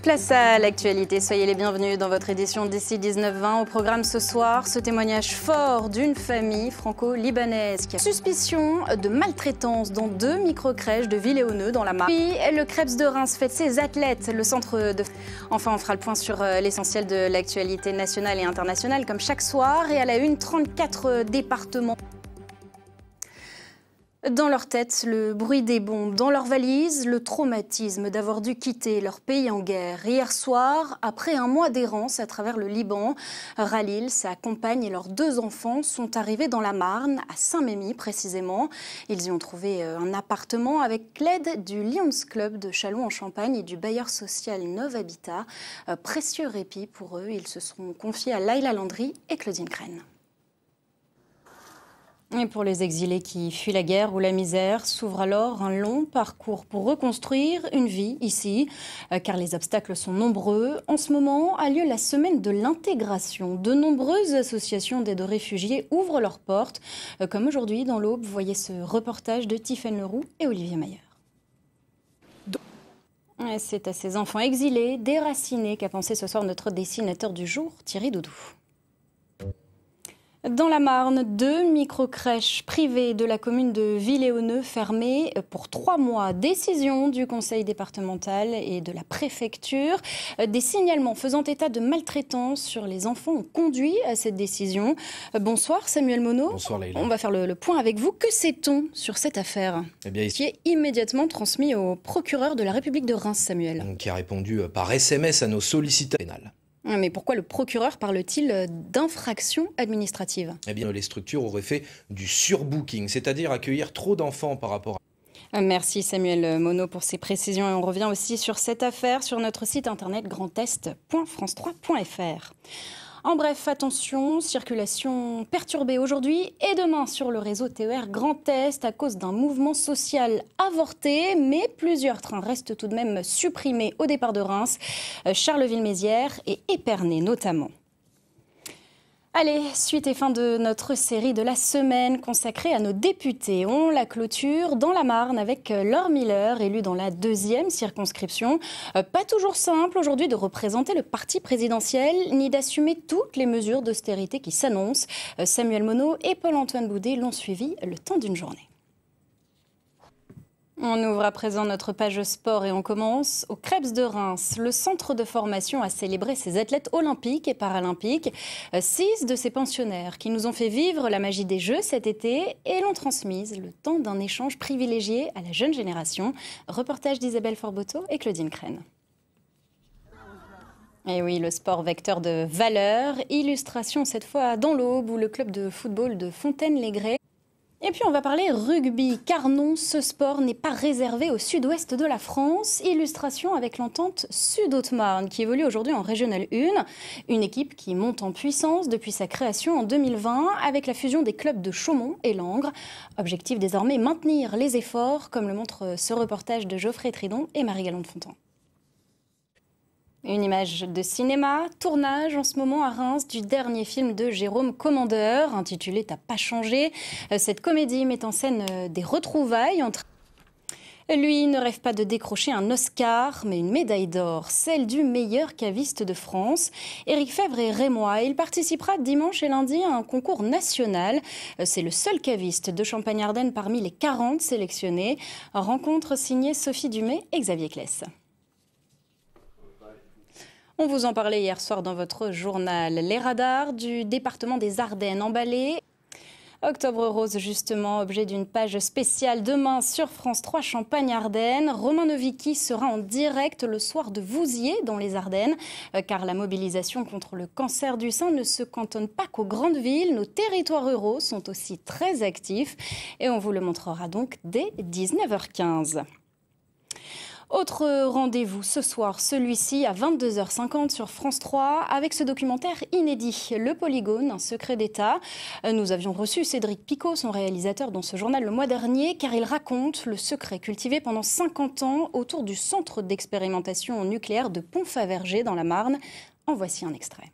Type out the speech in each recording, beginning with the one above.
Place à l'actualité, soyez les bienvenus dans votre édition d'ici 19h20. Au programme ce soir, ce témoignage fort d'une famille franco-libanaise qui a suspicion de maltraitance dans 2 microcrèches de Villéoneux dans la Marne. Puis le Krebs de Reims fête ses athlètes, le centre de... Enfin, on fera le point sur l'essentiel de l'actualité nationale et internationale comme chaque soir. Et à la une, 34 départements. Dans leur tête, le bruit des bombes. Dans leurs valises, le traumatisme d'avoir dû quitter leur pays en guerre. Hier soir, après un mois d'errance à travers le Liban, Ralil, sa compagne et leurs 2 enfants sont arrivés dans la Marne, à Saint-Mémy précisément. Ils y ont trouvé un appartement avec l'aide du Lions Club de Châlons-en-Champagne et du bailleur social Nov Habitat. Précieux répit pour eux. Ils se sont confiés à Laila Landry et Claudine Crène. Et pour les exilés qui fuient la guerre ou la misère, s'ouvre alors un long parcours pour reconstruire une vie ici, car les obstacles sont nombreux. En ce moment a lieu la semaine de l'intégration. De nombreuses associations d'aide aux réfugiés ouvrent leurs portes, comme aujourd'hui dans l'Aube. Vous voyez ce reportage de Tiffaine Leroux et Olivier Mayer. C'est à ces enfants exilés, déracinés, qu'a pensé ce soir notre dessinateur du jour, Thierry Doudou. Dans la Marne, 2 microcrèches privées de la commune de Villéoneux fermées pour 3 mois. Décision du conseil départemental et de la préfecture. Des signalements faisant état de maltraitance sur les enfants ont conduit à cette décision. Bonsoir Samuel Monod. Bonsoir Leïla. On va faire le point avec vous. Que sait-on sur cette affaire qui est immédiatement transmis au procureur de la République de Reims, Samuel? Qui a répondu par SMS à nos sollicitations pénales. Mais pourquoi le procureur parle-t-il d'infraction administrative? Eh bien, les structures auraient fait du surbooking, c'est-à-dire accueillir trop d'enfants par rapport à... Merci Samuel Monod pour ces précisions. Et on revient aussi sur cette affaire sur notre site internet grandest.france3.fr. En bref, attention, circulation perturbée aujourd'hui et demain sur le réseau TER Grand Est à cause d'un mouvement social avorté. Mais plusieurs trains restent tout de même supprimés au départ de Reims, Charleville-Mézières et Épernay notamment. Allez, suite et fin de notre série de la semaine consacrée à nos députés. On la clôture dans la Marne avec Laure Miller, élue dans la 2e circonscription. Pas toujours simple aujourd'hui de représenter le parti présidentiel, ni d'assumer toutes les mesures d'austérité qui s'annoncent. Samuel Monod et Paul-Antoine Boudet l'ont suivi le temps d'une journée. On ouvre à présent notre page sport et on commence au Krebs de Reims. Le centre de formation a célébré ses athlètes olympiques et paralympiques. 6 de ces pensionnaires qui nous ont fait vivre la magie des Jeux cet été et l'ont transmise le temps d'un échange privilégié à la jeune génération. Reportage d'Isabelle Forboto et Claudine Crène. Et oui, le sport vecteur de valeur. Illustration cette fois dans l'Aube où le club de football de Fontaine-les-Grès. Et puis on va parler rugby, car non, ce sport n'est pas réservé au sud-ouest de la France. Illustration avec l'entente Sud-Haute-Marne qui évolue aujourd'hui en Régional 1. Une équipe qui monte en puissance depuis sa création en 2020 avec la fusion des clubs de Chaumont et Langres. Objectif désormais maintenir les efforts, comme le montre ce reportage de Geoffrey Tridon et Marie Galland de Fontan. Une image de cinéma, tournage en ce moment à Reims du dernier film de Jérôme Commandeur, intitulé « T'as pas changé ». Cette comédie met en scène des retrouvailles entre... Lui ne rêve pas de décrocher un Oscar, mais une médaille d'or, celle du meilleur caviste de France. Éric Fèvre est rémois. Il participera dimanche et lundi à un concours national. C'est le seul caviste de Champagne-Ardenne parmi les 40 sélectionnés. Rencontre signée Sophie Dumais et Xavier Claes. On vous en parlait hier soir dans votre journal. Les radars du département des Ardennes emballés. Octobre Rose, justement, objet d'une page spéciale demain sur France 3 Champagne-Ardenne. Romain Novicki sera en direct le soir de Vouziers dans les Ardennes, car la mobilisation contre le cancer du sein ne se cantonne pas qu'aux grandes villes. Nos territoires ruraux sont aussi très actifs et on vous le montrera donc dès 19h15. Autre rendez-vous ce soir, celui-ci à 22h50 sur France 3 avec ce documentaire inédit, Le Polygone, un secret d'État. Nous avions reçu Cédric Picot, son réalisateur, dans ce journal le mois dernier, car il raconte le secret cultivé pendant 50 ans autour du centre d'expérimentation nucléaire de Pont-Faverger dans la Marne. En voici un extrait.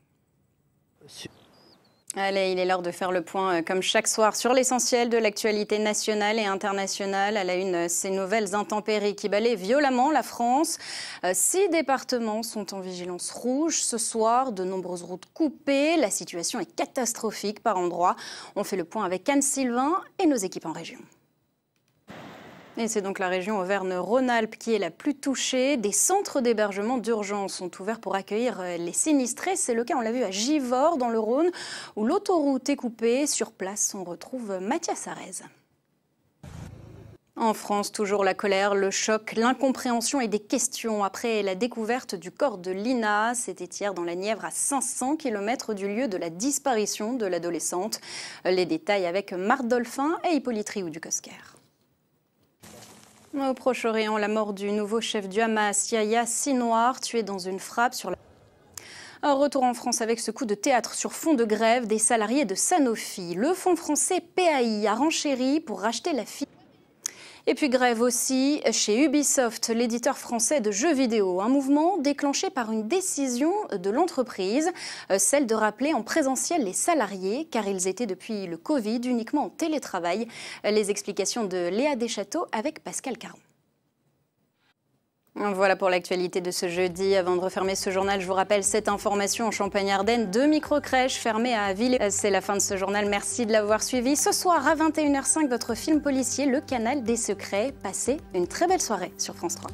Allez, il est l'heure de faire le point, comme chaque soir, sur l'essentiel de l'actualité nationale et internationale. À la une, ces nouvelles intempéries qui balaient violemment la France. 6 départements sont en vigilance rouge ce soir. De nombreuses routes coupées. La situation est catastrophique par endroits. On fait le point avec Anne Sylvain et nos équipes en région. Et c'est donc la région Auvergne-Rhône-Alpes qui est la plus touchée. Des centres d'hébergement d'urgence sont ouverts pour accueillir les sinistrés. C'est le cas, on l'a vu, à Givors, dans le Rhône, où l'autoroute est coupée. Sur place, on retrouve Mathias Arez. En France, toujours la colère, le choc, l'incompréhension et des questions après la découverte du corps de Lina. C'était hier dans la Nièvre, à 500 km du lieu de la disparition de l'adolescente. Les détails avec Marc Dolphin et Hippolyte Rioux du Cosquer. Au Proche-Orient, la mort du nouveau chef du Hamas, Yahya Sinwar, tué dans une frappe sur la... Un retour en France avec ce coup de théâtre sur fond de grève des salariés de Sanofi. Le fonds français PAI a renchéri pour racheter la fille. Et puis grève aussi chez Ubisoft, l'éditeur français de jeux vidéo. Un mouvement déclenché par une décision de l'entreprise, celle de rappeler en présentiel les salariés, car ils étaient depuis le Covid uniquement en télétravail. Les explications de Léa Deschâteaux avec Pascal Caron. Voilà pour l'actualité de ce jeudi. Avant de refermer ce journal, je vous rappelle cette information en Champagne-Ardenne. 2 microcrèches fermées à Villers. C'est la fin de ce journal. Merci de l'avoir suivi. Ce soir à 21h05, votre film policier, Le Canal des Secrets. Passez une très belle soirée sur France 3.